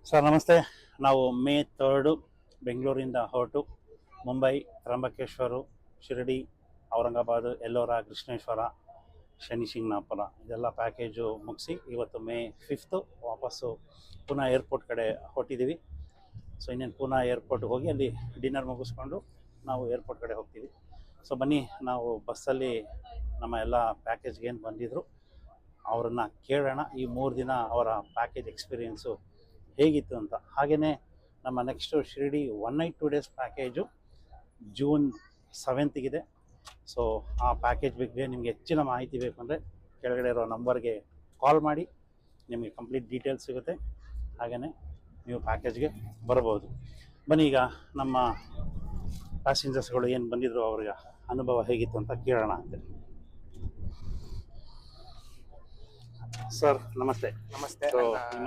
Sir ನಮಸ್ತೆ. ನಾವು ಮೇ 3 ಬೆಂಗಳೂರಿಂದ ಹೊರಟು ಮುಂಬೈ, ತ್ರಂಬಕೇಶ್ವರ, ಶಿರಡಿ, ಔರಂಗಾಬಾದ್, ಎಲ್ಲೋರ, ಕೃಷ್ಣೇಶ್ವರ, ಶನಿ ಶಿಂಗಣಾಪುರ ಇದೆಲ್ಲ ಪ್ಯಾಕೇಜು ಮುಗಿಸಿ ಇವತ್ತು ಮೇ 5 ವಾಪಸ್ಸು ಪುನಃ ಏರ್ಪೋರ್ಟ್ ಕಡೆ ಹೊರಟಿದ್ದೀವಿ. ಸೊ ಇನ್ನೇನು ಪುನಃ ಏರ್ಪೋರ್ಟ್ಗೆ ಹೋಗಿ ಅಲ್ಲಿ ಡಿನ್ನರ್ ಮುಗಿಸ್ಕೊಂಡು ನಾವು ಏರ್ಪೋರ್ಟ್ ಕಡೆ ಹೋಗ್ತೀವಿ. ಸೊ ಬನ್ನಿ, ನಾವು ಬಸ್ಸಲ್ಲಿ ನಮ್ಮ ಎಲ್ಲ ಪ್ಯಾಕೇಜ್ಗೆ ಏನು ಬಂದಿದ್ರು ಅವರನ್ನು ಕೇಳೋಣ. ಈ 3 ದಿನ ಅವರ ಪ್ಯಾಕೇಜ್ ಎಕ್ಸ್ಪೀರಿಯೆನ್ಸು ಹೇಗಿತ್ತು ಅಂತ. ಹಾಗೆಯೇ ನಮ್ಮ next Shirdi 1 night 2 days package June 7ಗಿದೆ. ಸೊ ಆ ಪ್ಯಾಕೇಜ್ ಬಗ್ಗೆ ನಿಮಗೆ ಹೆಚ್ಚಿನ ಮಾಹಿತಿ ಬೇಕು ಅಂದರೆ ಕೆಳಗಡೆ ಇರೋ ನಂಬರ್ಗೆ ಕಾಲ್ ಮಾಡಿ, ನಿಮಗೆ ಕಂಪ್ಲೀಟ್ ಡೀಟೇಲ್ಸ್ ಸಿಗುತ್ತೆ. ಹಾಗೆಯೇ ನೀವು ಪ್ಯಾಕೇಜ್ಗೆ ಬರ್ಬೋದು. ಬನ್ನಿ, ಈಗ ನಮ್ಮ ಪ್ಯಾಸೆಂಜರ್ಸ್ಗಳು ಏನು ಬಂದಿದ್ರು ಅವ್ರಿಗೆ ಅನುಭವ ಹೇಗಿತ್ತು ಅಂತ ಕೇಳೋಣ ಅಂತ. ಸರ್ ನಮಸ್ತೆ. ನಮಸ್ತೆ. ಸೊ ನನ್ನ